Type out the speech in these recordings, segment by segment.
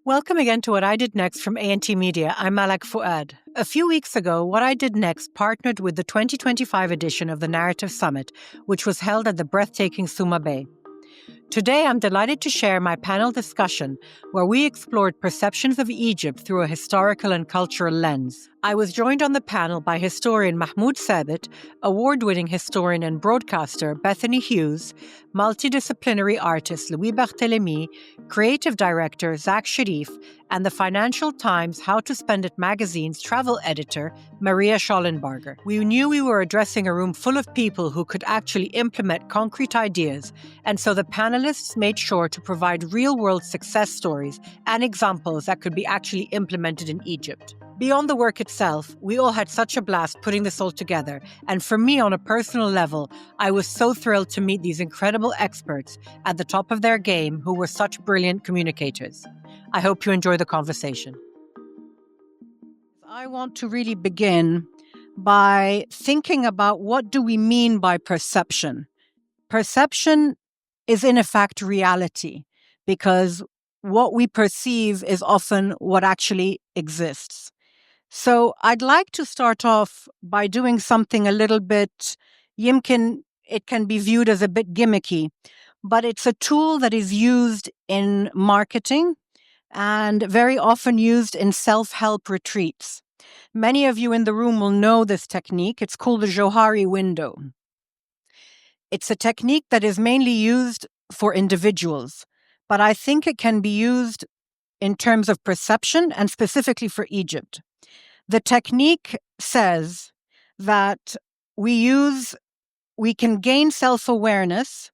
Welcome again to What I Did Next from A&T Media. I'm Malak Fuad. A few weeks ago, What I Did Next partnered with the 2025 edition of the Narrative Summit, which was held at the breathtaking Suma Bay. Today, I'm delighted to share my panel discussion where we explored perceptions of Egypt through a historical and cultural lens. I was joined on the panel by historian Mahmoud Sabit, award-winning historian and broadcaster Bethany Hughes, multidisciplinary artist Louis Barthélemy, creative director Zach Sharif, and the Financial Times How to Spend It magazine's travel editor Maria Schollenberger. We knew we were addressing a room full of people who could actually implement concrete ideas, and so the panelists made sure to provide real-world success stories and examples that could be actually implemented in Egypt. Beyond the work itself, we all had such a blast putting this all together, and for me on a personal level, I was so thrilled to meet these incredible experts at the top of their game who were such brilliant communicators. I hope you enjoy the conversation. I want to really begin by thinking about what do we mean by perception. Perception is in effect reality, because what we perceive is often what actually exists. So I'd like to start off by doing something a little bit, it can be viewed as a bit gimmicky, but it's a tool that is used in marketing and very often used in self-help retreats. Many of you in the room will know this technique. It's called the Johari window. It's a technique that is mainly used for individuals, but I think it can be used in terms of perception and specifically for Egypt. The technique says that we can gain self-awareness,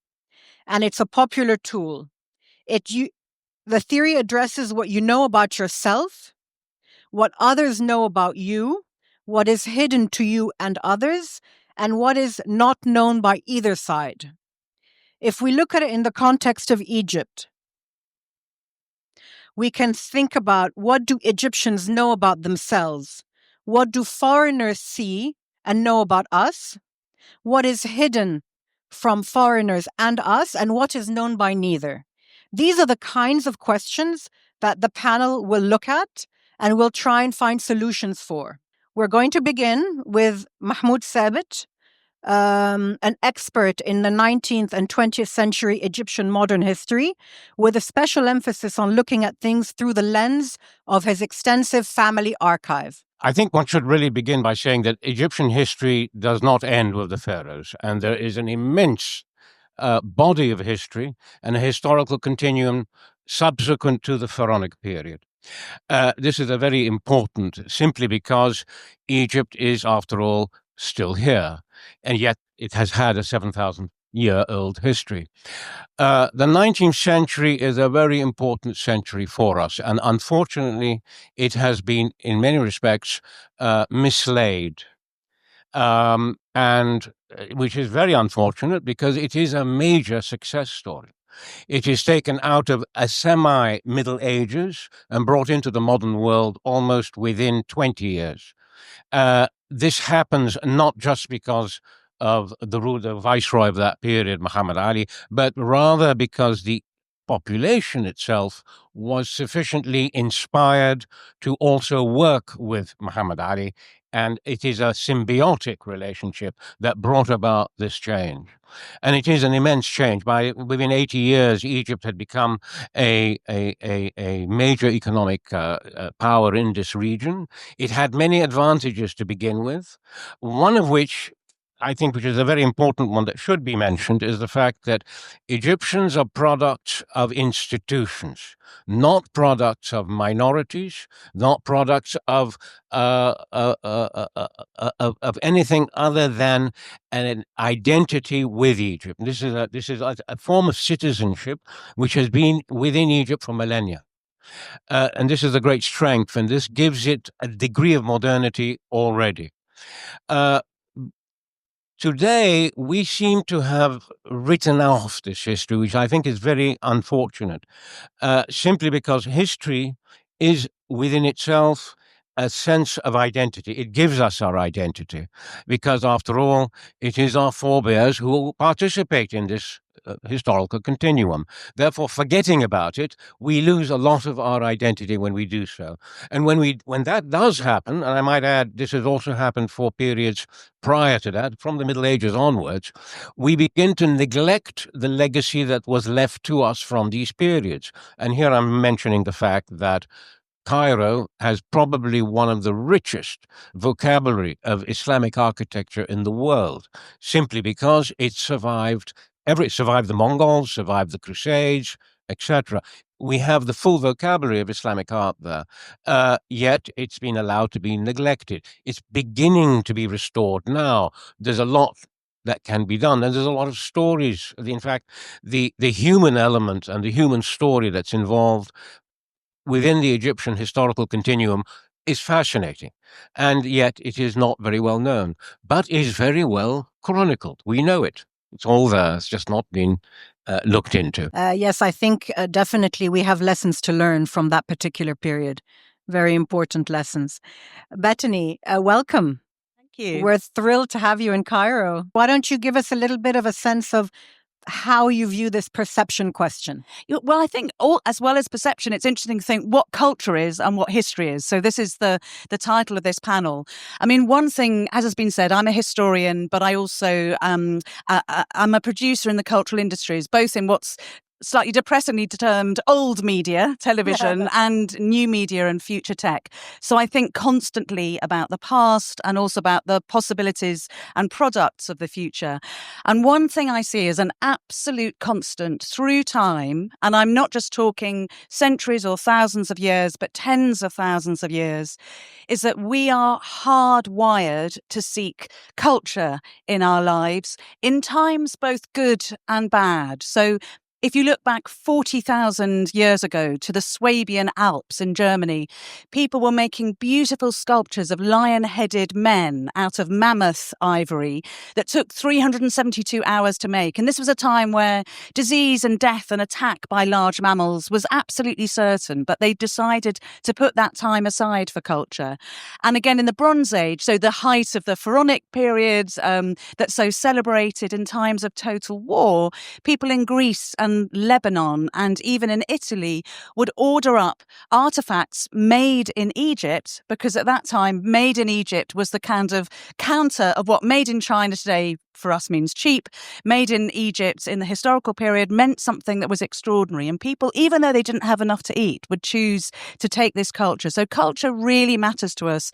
and it's a popular tool. The theory addresses what you know about yourself, what others know about you, what is hidden to you and others, and what is not known by either side. If we look at it in the context of Egypt, we can think about what do Egyptians know about themselves? What do foreigners see and know about us? What is hidden from foreigners and us, and what is known by neither? These are the kinds of questions that the panel will look at and will try and find solutions for. We're going to begin with Mahmoud Sabit, an expert in the 19th and 20th century Egyptian modern history, with a special emphasis on looking at things through the lens of his extensive family archive. I think one should really begin by saying that Egyptian history does not end with the pharaohs, and there is an immense body of history and a historical continuum subsequent to the pharaonic period. This is a very important, simply because Egypt is, after all, still here, and yet it has had a 7,000-year-old history. The 19th century is a very important century for us, and unfortunately, it has been, in many respects, mislaid. And which is very unfortunate because it is a major success story. It is taken out of a semi-Middle Ages and brought into the modern world almost within 20 years. This happens not just because of the viceroy of that period, Muhammad Ali, but rather because the population itself was sufficiently inspired to also work with Muhammad Ali, and it is a symbiotic relationship that brought about this change. And it is an immense change. Within 80 years, Egypt had become a major economic power in this region. It had many advantages to begin with, one of which I think, which is a very important one that should be mentioned, is the fact that Egyptians are products of institutions, not products of minorities, not products of anything other than an identity with Egypt. This is a form of citizenship which has been within Egypt for millennia. And this is a great strength, and this gives it a degree of modernity already. Today, we seem to have written off this history, which I think is very unfortunate, simply because history is within itself a sense of identity. It gives us our identity because, after all, it is our forebears who participate in this historical continuum. Therefore, forgetting about it, we lose a lot of our identity when we do so. And when that does happen, and I might add, this has also happened for periods prior to that, from the Middle Ages onwards, we begin to neglect the legacy that was left to us from these periods. And here I'm mentioning the fact that Cairo has probably one of the richest vocabulary of Islamic architecture in the world, simply because it survived the Mongols, survived the Crusades, etc. We have the full vocabulary of Islamic art there, yet it's been allowed to be neglected. It's beginning to be restored now. There's a lot that can be done, and there's a lot of stories. In fact, the human element and the human story that's involved within the Egyptian historical continuum is fascinating, and yet it is not very well known, but is very well chronicled. We know it. It's all there. It's just not been looked into. Yes, I think definitely we have lessons to learn from that particular period. Very important lessons. Bethany, welcome. Thank you. We're thrilled to have you in Cairo. Why don't you give us a little bit of a sense of how you view this perception question? Well, I think as well as perception, it's interesting to think what culture is and what history is. So this is the title of this panel. I mean, one thing, as has been said, I'm a historian, but I also I'm a producer in the cultural industries, both in what's slightly depressingly termed old media, television, and new media and future tech. So I think constantly about the past and also about the possibilities and products of the future. And one thing I see as an absolute constant through time, and I'm not just talking centuries or thousands of years, but tens of thousands of years, is that we are hardwired to seek culture in our lives in times both good and bad. So if you look back 40,000 years ago to the Swabian Alps in Germany, people were making beautiful sculptures of lion-headed men out of mammoth ivory that took 372 hours to make. And this was a time where disease and death and attack by large mammals was absolutely certain, but they decided to put that time aside for culture. And again, in the Bronze Age, so the height of the Pharaonic period that's so celebrated in times of total war, people in Greece and Lebanon and even in Italy would order up artifacts made in Egypt, because at that time, made in Egypt was the kind of counter of what made in China today for us means cheap. Made in Egypt in the historical period meant something that was extraordinary. And people, even though they didn't have enough to eat, would choose to take this culture. So culture really matters to us.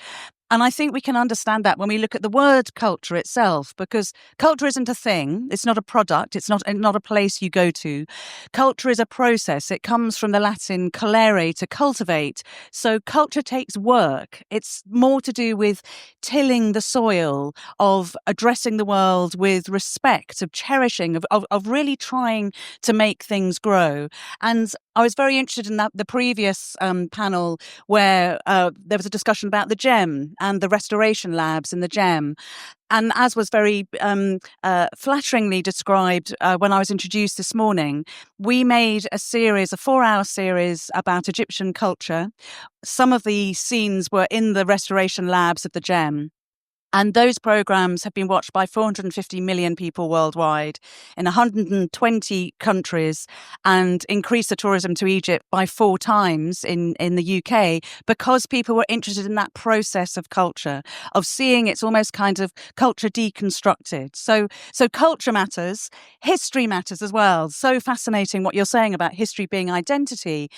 And I think we can understand that when we look at the word culture itself, because culture isn't a thing. It's not a product. It's not a place you go to. Culture is a process. It comes from the Latin colere, to cultivate. So culture takes work. It's more to do with tilling the soil, of addressing the world with respect, of cherishing, of really trying to make things grow. And I was very interested in the previous panel where there was a discussion about the GEM and the restoration labs in the GEM. And as was very flatteringly described when I was introduced this morning, we made a 4-hour series about Egyptian culture. Some of the scenes were in the restoration labs of the GEM. And those programs have been watched by 450 million people worldwide in 120 countries, and increased the tourism to Egypt by 4 times in the UK, because people were interested in that process of culture, of seeing it's almost kind of culture deconstructed. So culture matters, history matters as well. So fascinating what you're saying about history being identity.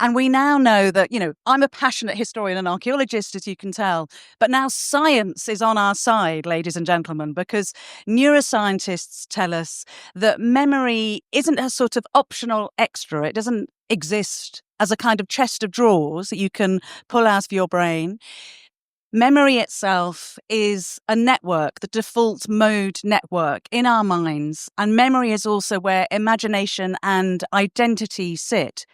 And we now know that, I'm a passionate historian and archaeologist, as you can tell, but now science is on our side, ladies and gentlemen, because neuroscientists tell us that memory isn't a sort of optional extra. It doesn't exist as a kind of chest of drawers that you can pull out of your brain. Memory itself is a network, the default mode network in our minds. And memory is also where imagination and identity sit.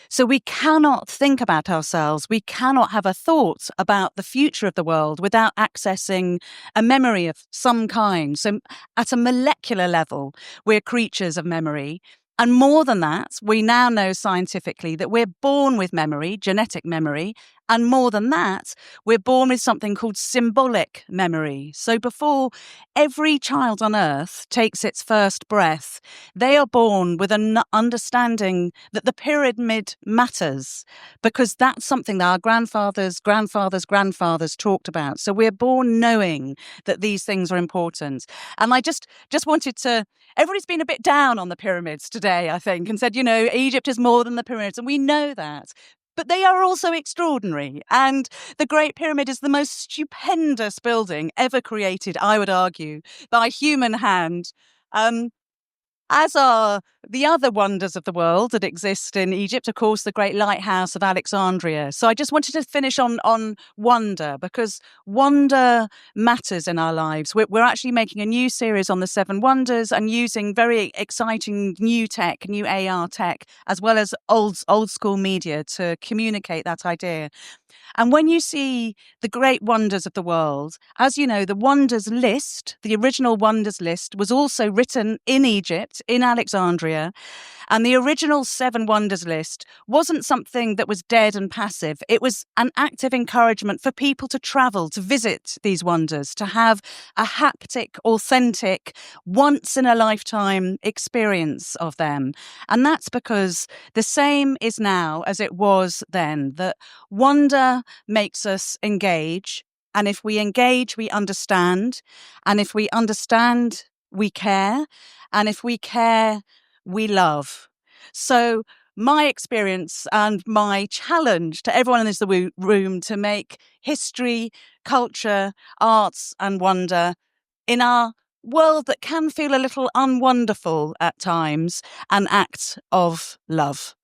So we cannot think about ourselves. We cannot have a thought about the future of the world without accessing a memory of some kind. So at a molecular level, we're creatures of memory. And more than that, we now know scientifically that we're born with memory, genetic memory, And more than that, we're born with something called symbolic memory. So before every child on earth takes its first breath, they are born with an understanding that the pyramid matters, because that's something that our grandfathers talked about. So we're born knowing that these things are important. And I just wanted to, everybody's been a bit down on the pyramids today, I think, and said, Egypt is more than the pyramids. And we know that. But they are also extraordinary. And the Great Pyramid is the most stupendous building ever created, I would argue, by human hand. As are the other wonders of the world that exist in Egypt, of course, the Great Lighthouse of Alexandria. So I just wanted to finish on wonder, because wonder matters in our lives. We're actually making a new series on the Seven Wonders and using very exciting new tech, new AR tech, as well as old school media to communicate that idea. And when you see the great wonders of the world, as you know, the wonders list, the original wonders list, was also written in Egypt, in Alexandria. And the original Seven Wonders list wasn't something that was dead and passive. It was an active encouragement for people to travel, to visit these wonders, to have a haptic, authentic, once-in-a-lifetime experience of them. And that's because the same is now as it was then, that wonder makes us engage. And if we engage, we understand. And if we understand, we care. And if we care, we love. So my experience and my challenge to everyone in this room to make history, culture, arts and wonder in our world that can feel a little unwonderful at times, an act of love.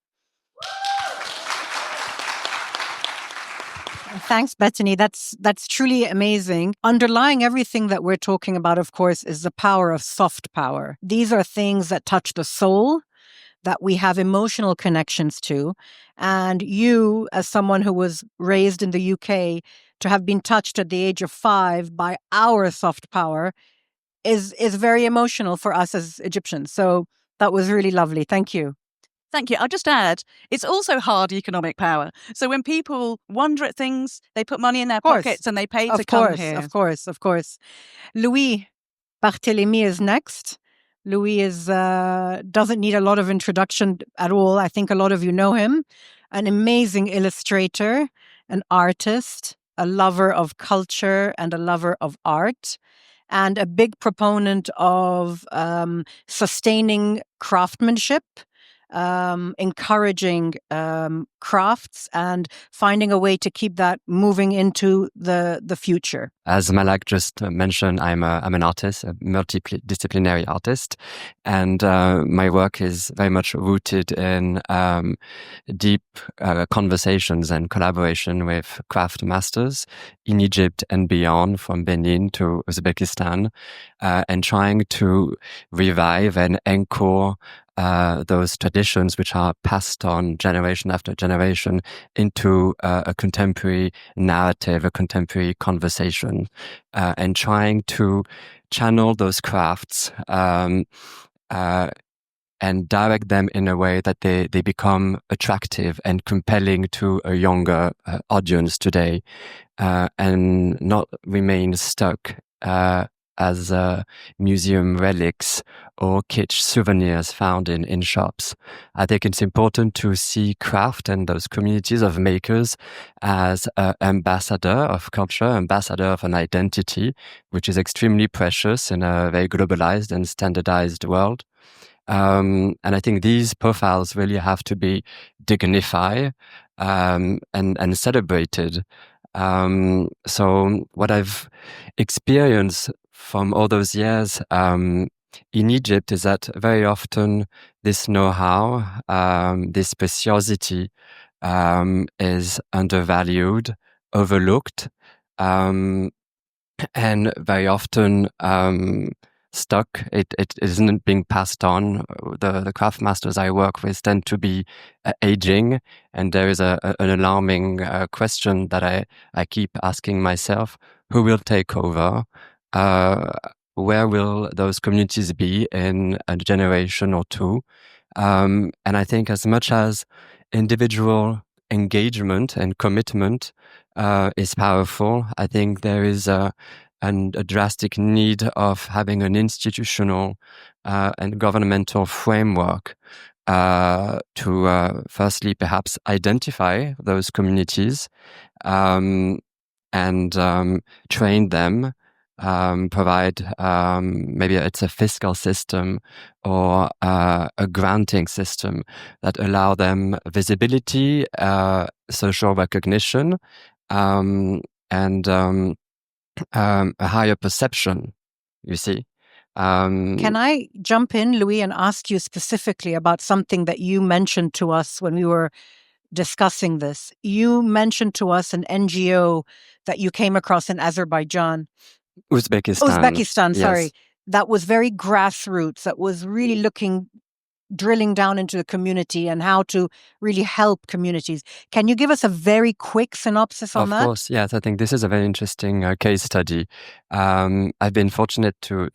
Thanks, Bethany. That's truly amazing. Underlying everything that we're talking about, of course, is the power of soft power. These are things that touch the soul, that we have emotional connections to. And you, as someone who was raised in the UK, to have been touched at the age of 5 by our soft power is very emotional for us as Egyptians. So that was really lovely. Thank you. Thank you. I'll just add, it's also hard economic power. So when people wonder at things, they put money in their pockets and they pay to come here. Of course. Louis Barthélemy is next. Louis doesn't need a lot of introduction at all. I think a lot of you know him. An amazing illustrator, an artist, a lover of culture and a lover of art, and a big proponent of sustaining craftsmanship, encouraging crafts and finding a way to keep that moving into the future. As Malak just mentioned, I'm an artist, a multidisciplinary artist, and my work is very much rooted in deep conversations and collaboration with craft masters in Egypt and beyond, from Benin to Uzbekistan, and trying to revive and anchor those traditions which are passed on generation after generation into a contemporary narrative, a contemporary conversation, and trying to channel those crafts and direct them in a way that they become attractive and compelling to a younger audience today, and not remain stuck as museum relics or kitsch souvenirs found in shops. I think it's important to see craft and those communities of makers as an ambassador of culture, ambassador of an identity, which is extremely precious in a very globalized and standardized world. And I think these profiles really have to be dignified and celebrated. So what I've experienced from all those years in Egypt is that very often this know-how, this preciosity is undervalued, overlooked, and very often stuck. It isn't being passed on. The craft masters I work with tend to be aging, and there is an alarming question that I keep asking myself: who will take over? Where will those communities be in a generation or two? And I think as much as individual engagement and commitment is powerful. I think there is a drastic need of having an institutional and governmental framework to firstly perhaps identify those communities and train them, provide maybe it's a fiscal system or a granting system that allow them visibility, social recognition, and a higher perception, you see. Can I jump in, Louis, and ask you specifically about something that you mentioned to us when we were discussing this? You mentioned to us an NGO that you came across in Azerbaijan. Uzbekistan, sorry. yes. That was very grassroots, that was really drilling down into the community and how to really help communities. Can you give us a very quick synopsis on that? Of course, yes. I think this is a very interesting case study. I've been fortunate to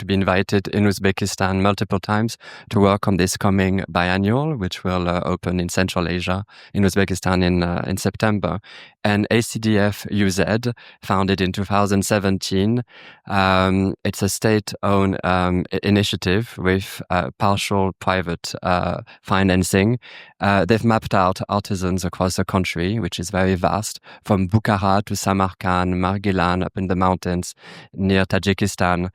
be invited in Uzbekistan multiple times to work on this coming biennial, which will open in Central Asia, in Uzbekistan in September. And ACDF UZ, founded in 2017, it's a state-owned initiative with partial private financing. They've mapped out artisans across the country, which is very vast, from Bukhara to Samarkand, Margilan, up in the mountains near Tajikistan,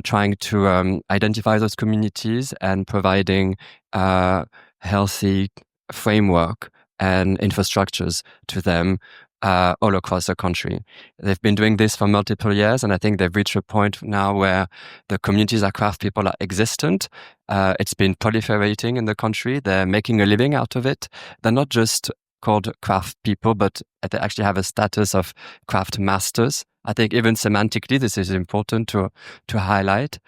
trying to identify those communities and providing healthy framework and infrastructures to them all across the country. They've been doing this for multiple years, and I think they've reached a point now where the communities of craft people are existent. It's been proliferating in the country. They're making a living out of it. They're not just called craft people, but they actually have a status of craft masters. I think even semantically, this is important to highlight.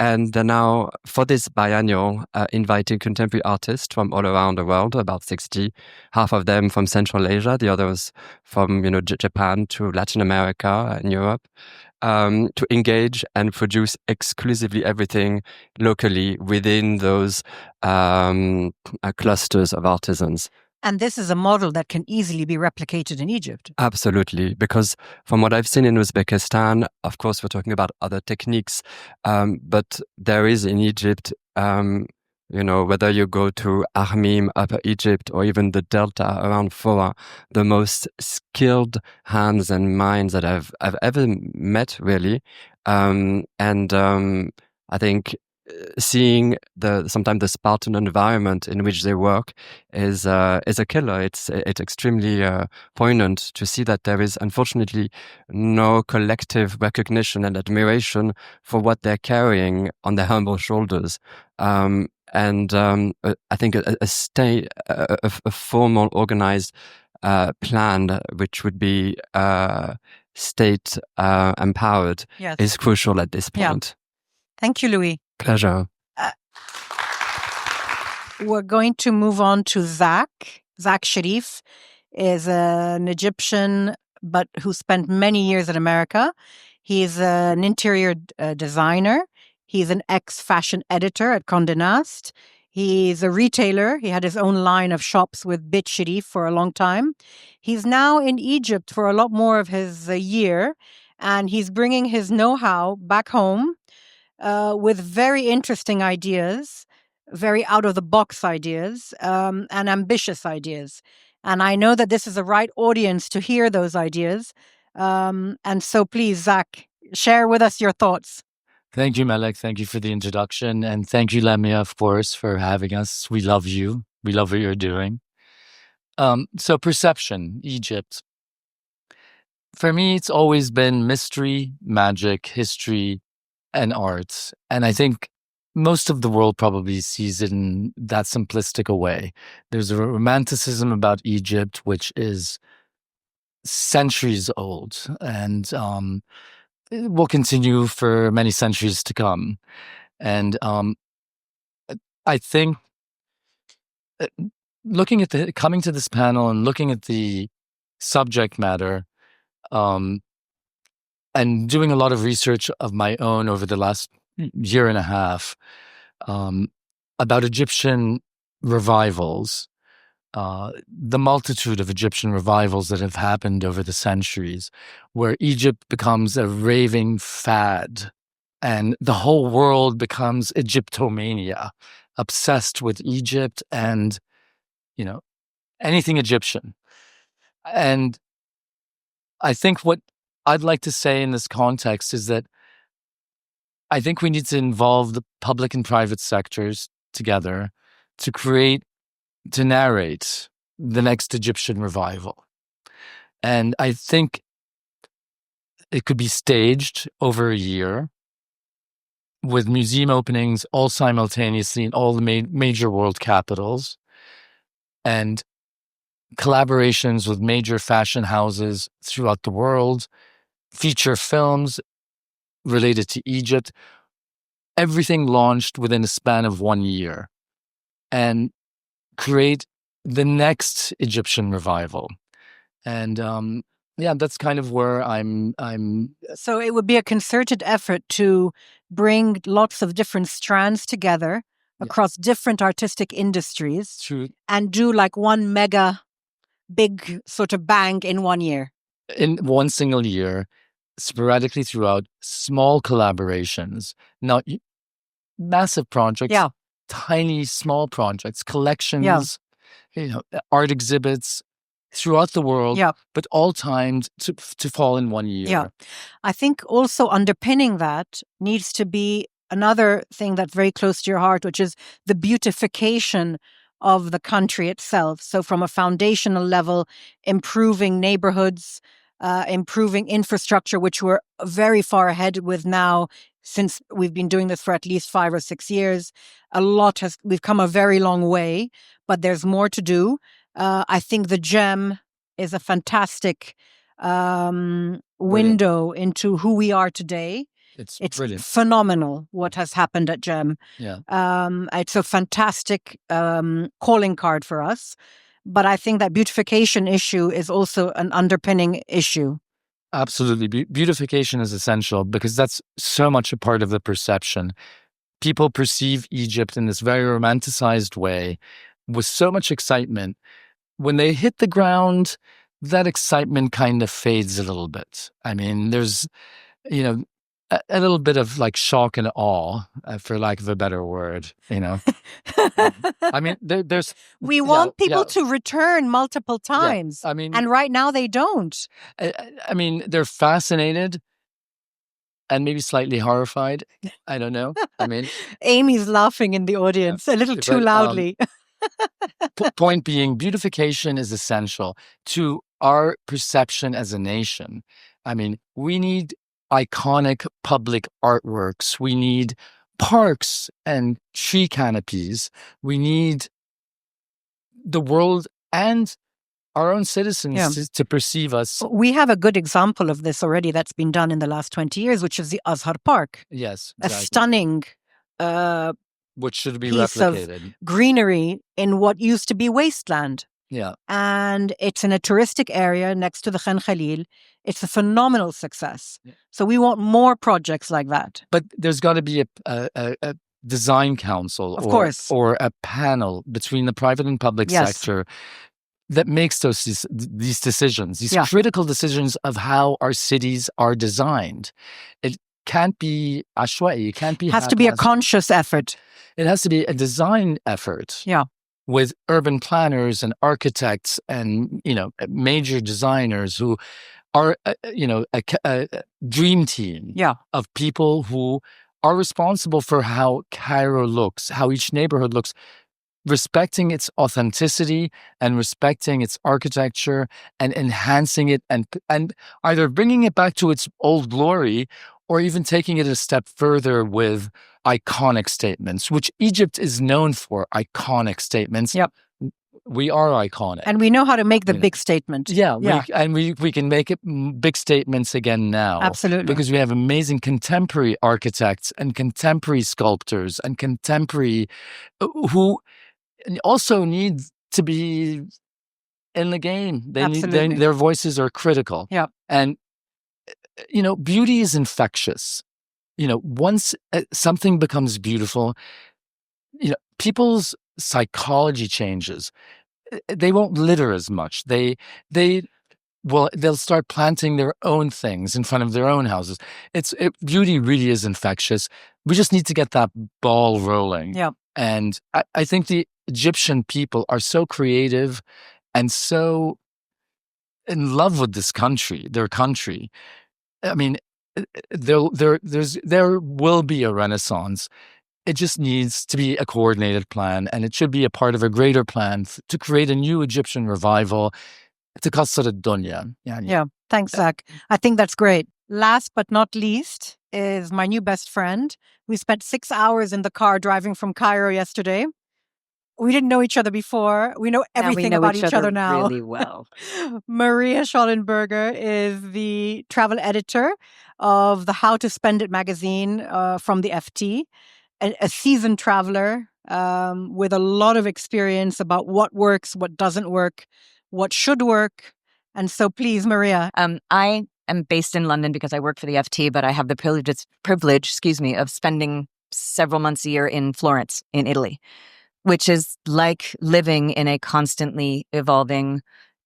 And they're now, for this biennial, inviting contemporary artists from all around the world, about 60, half of them from Central Asia, the others from Japan to Latin America and Europe, to engage and produce exclusively everything locally within those clusters of artisans. And this is a model that can easily be replicated in Egypt. Absolutely, because from what I've seen in Uzbekistan, of course, we're talking about other techniques, but there is in Egypt, whether you go to Armim, Upper Egypt, or even the Delta around Foa, the most skilled hands and minds that I've ever met, really. I think seeing sometimes the Spartan environment in which they work is a killer. It's extremely poignant to see that there is unfortunately no collective recognition and admiration for what they're carrying on their humble shoulders. I think a formal, organized plan, which would be state empowered, Yes. is crucial at this point. Yeah. Thank you, Louis. Pleasure. We're going to move on to Zach. Zach Sharif is an Egyptian, but who spent many years in America. He's an interior designer. He's an ex-fashion editor at Condé Nast. He's a retailer. He had his own line of shops with Bit Sharif for a long time. He's now in Egypt for a lot more of his year, and he's bringing his know-how back home with very interesting ideas, very out-of-the-box ideas, and ambitious ideas. And I know that this is the right audience to hear those ideas. And so please, Zach, share with us your thoughts. Thank you, Melek. Thank you for the introduction. And thank you, Lamia, of course, for having us. We love you. We love what you're doing. So perception, Egypt. For me, it's always been mystery, magic, history, and art. And I think most of the world probably sees it in that simplistic a way. There's a romanticism about Egypt, which is centuries old and it will continue for many centuries to come. And I think coming to this panel and looking at the subject matter, and doing a lot of research of my own over the last year and a half about Egyptian revivals, the multitude of Egyptian revivals that have happened over the centuries, where Egypt becomes a raving fad and the whole world becomes Egyptomania, obsessed with Egypt and, anything Egyptian. And I think what I'd like to say in this context is that I think we need to involve the public and private sectors together to narrate the next Egyptian revival. And I think it could be staged over a year with museum openings all simultaneously in all the major world capitals and collaborations with major fashion houses throughout the world, feature films related to Egypt, everything launched within a span of 1 year, and create the next Egyptian revival. And that's kind of where I'm. So it would be a concerted effort to bring lots of different strands together across different artistic industries and do like one mega big sort of bang in 1 year. In one single year, sporadically throughout, small collaborations, not massive projects, tiny small projects, collections, art exhibits throughout the world, but all timed to fall in 1 year. Yeah. I think also underpinning that needs to be another thing that's very close to your heart, which is the beautification of the country itself. So from a foundational level, improving neighborhoods, improving infrastructure, which we're very far ahead with now, since we've been doing this for at least 5 or 6 years. We've come a very long way, but there's more to do. I think the GEM is a fantastic window into who we are today. It's brilliant. Phenomenal what has happened at GEM. Yeah. It's a fantastic calling card for us. But I think that beautification issue is also an underpinning issue. Absolutely. Beautification is essential because that's so much a part of the perception. People perceive Egypt in this very romanticized way with so much excitement. When they hit the ground, that excitement kind of fades a little bit. I mean, there's, a little bit of like shock and awe, for lack of a better word, I mean, there's... We want people to return multiple times. I mean... And right now they don't. I mean, they're fascinated and maybe slightly horrified. I don't know. I mean... Amy's laughing in the audience a little too loudly. Point being, beautification is essential to our perception as a nation. I mean, we need iconic public artworks. We need parks and tree canopies. We need the world and our own citizens to perceive us. We have a good example of this already that's been done in the last 20 years, which is the Azhar Park. Yes, exactly. A stunning which should be piece replicated. Of greenery in what used to be wasteland. Yeah. And it's in a touristic area next to the Khan Khalil. It's a phenomenal success. Yeah. So we want more projects like that. But there's got to be a design council or a panel between the private and public sector that makes these decisions, these critical decisions of how our cities are designed. It can't be ashwa'i. It can't be... It has to be a conscious effort. It has to be a design effort. Yeah. With urban planners and architects and, major designers who are, a dream team of people who are responsible for how Cairo looks, how each neighborhood looks, respecting its authenticity and respecting its architecture and enhancing it and either bringing it back to its old glory or even taking it a step further with iconic statements, which Egypt is known for, iconic statements. Yep. We are iconic. And we know how to make the big statement. Yeah. We can make it big statements again now. Absolutely. Because we have amazing contemporary architects and contemporary sculptors and contemporary who also need to be in the game. Their voices are critical. Yeah. And beauty is infectious. Once something becomes beautiful, people's psychology changes. they won't litter as much. They'll start planting their own things in front of their own houses. Beauty really is infectious. We just need to get that ball rolling. Yeah. And I think the Egyptian people are so creative and so in love with this country, their country. I mean, there will be a renaissance. It just needs to be a coordinated plan, and it should be a part of a greater plan to create a new Egyptian revival. تكسر الدنيا يعني. Yeah, thanks, Zach. I think that's great. Last but not least is my new best friend. We spent 6 hours in the car driving from Cairo yesterday. We didn't know each other before. We know everything about each other now. Really well. Maria Schollenberger is the travel editor of the How to Spend It magazine from the FT, a seasoned traveler with a lot of experience about what works, what doesn't work, what should work. And so please, Maria. I am based in London because I work for the FT, but I have the privilege, of spending several months a year in Florence, in Italy, which is like living in a constantly evolving,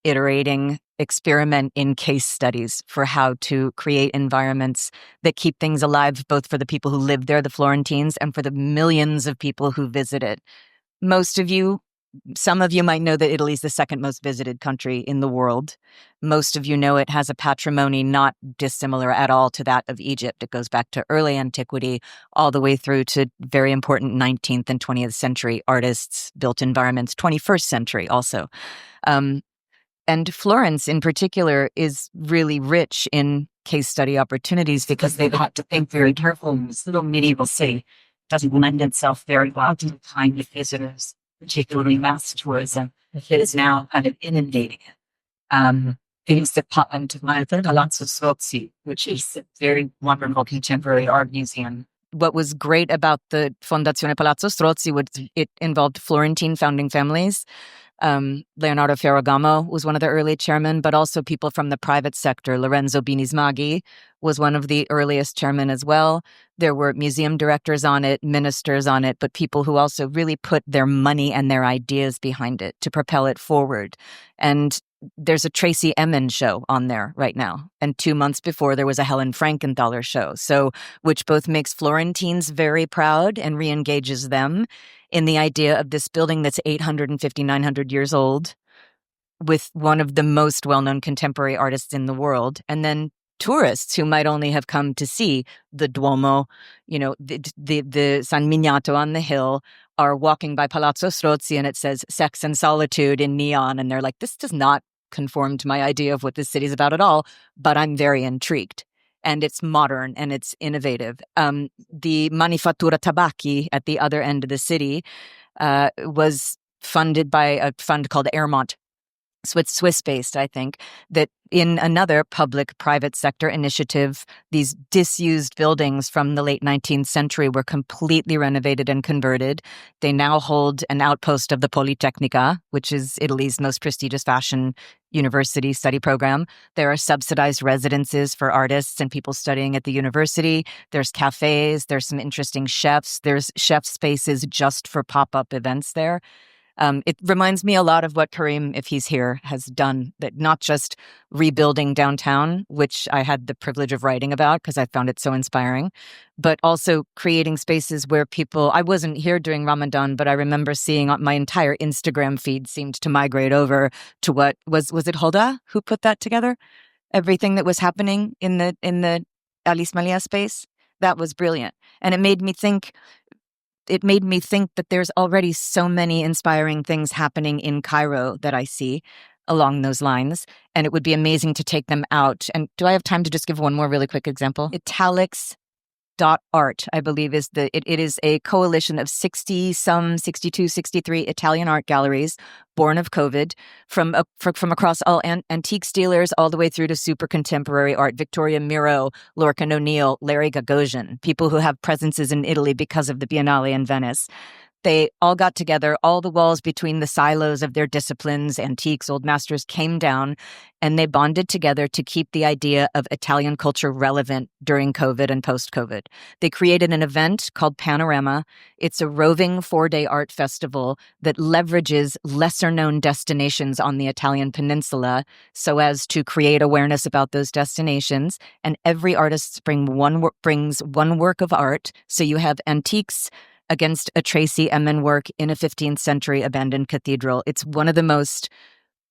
iterating experiment in case studies for how to create environments that keep things alive, both for the people who live there, the Florentines, and for the millions of people who visit it. Some of you might know that Italy is the second most visited country in the world. Most of you know it has a patrimony not dissimilar at all to that of Egypt. It goes back to early antiquity, all the way through to very important 19th and 20th century artists, built environments, 21st century also. And Florence in particular is really rich in case study opportunities because they've had to think very carefully. This little medieval city doesn't lend itself very well to the kind of visitors, particularly mass tourism, that is now kind of inundating it. Things that pop into mind, Palazzo Strozzi, which is a very wonderful contemporary art museum. What was great about the Fondazione Palazzo Strozzi was it involved Florentine founding families. Leonardo Ferragamo was one of the early chairmen, but also people from the private sector. Lorenzo Binismaghi was one of the earliest chairmen as well. There were museum directors on it, ministers on it, but people who also really put their money and their ideas behind it to propel it forward. And there's a Tracy Emin show on there right now. And 2 months before, there was a Helen Frankenthaler show. So, which both makes Florentines very proud and re-engages them in the idea of this building that's 850, 900 years old with one of the most well-known contemporary artists in the world. And then tourists who might only have come to see the Duomo, the San Miniato on the hill, are walking by Palazzo Strozzi and it says sex and solitude in neon. And they're like, this does not conform to my idea of what this city's about at all, but I'm very intrigued. And it's modern and it's innovative. The Manifattura Tabacchi at the other end of the city was funded by a fund called Airmont, Swiss-based, I think, that in another public-private sector initiative, these disused buildings from the late 19th century were completely renovated and converted. They now hold an outpost of the Politecnica, which is Italy's most prestigious fashion university study program. There are subsidized residences for artists and people studying at the university. There's cafes. There's some interesting chefs. There's chef spaces just for pop-up events there. It reminds me a lot of what Karim, if he's here, has done, that not just rebuilding downtown, which I had the privilege of writing about because I found it so inspiring, but also creating spaces where people, I wasn't here during Ramadan, but I remember seeing my entire Instagram feed seemed to migrate over to what was it Hoda who put that together? Everything that was happening in the Al Ismailia space, that was brilliant. And it made me think that there's already so many inspiring things happening in Cairo that I see along those lines. And it would be amazing to take them out. And do I have time to just give one more really quick example? Italics.art, I believe, is it is a coalition of 62, 63 Italian art galleries born of COVID from across all antique dealers all the way through to super contemporary art. Victoria Miro, Lorcan O'Neill, Larry Gagosian, people who have presences in Italy because of the Biennale in Venice. They all got together, all the walls between the silos of their disciplines, antiques, old masters came down, and they bonded together to keep the idea of Italian culture relevant during COVID and post-COVID. They created an event called Panorama. It's a roving 4-day art festival that leverages lesser-known destinations on the Italian peninsula so as to create awareness about those destinations. And every artist brings one work of art. So you have antiques against a Tracy Emin work in a 15th century abandoned cathedral. It's one of the most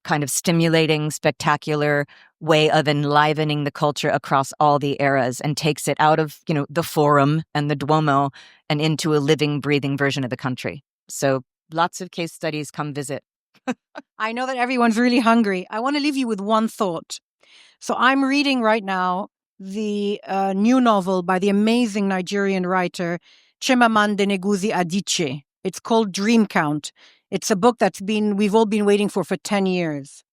kind of stimulating, spectacular way of enlivening the culture across all the eras, and takes it out of, the Forum and the Duomo and into a living, breathing version of the country. So lots of case studies. Come visit. I know that everyone's really hungry. I want to leave you with one thought. So I'm reading right now the new novel by the amazing Nigerian writer Chimamanda Ngozi Adichie. It's called Dream Count. It's a book we've all been waiting for 10 years.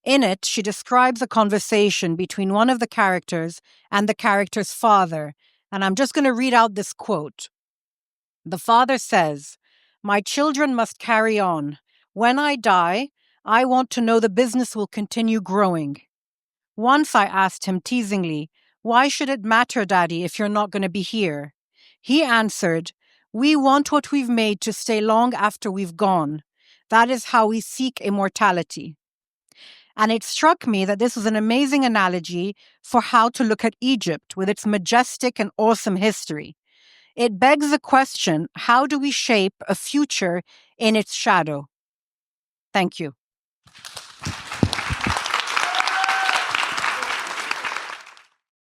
In it, she describes a conversation between one of the characters and the character's father. And I'm just going to read out this quote. The father says, "My children must carry on. When I die, I want to know the business will continue growing." Once I asked him teasingly, "Why should it matter, Daddy, if you're not going to be here?" He answered, "We want what we've made to stay long after we've gone. That is how we seek immortality." And it struck me that this was an amazing analogy for how to look at Egypt with its majestic and awesome history. It begs the question, how do we shape a future in its shadow? Thank you.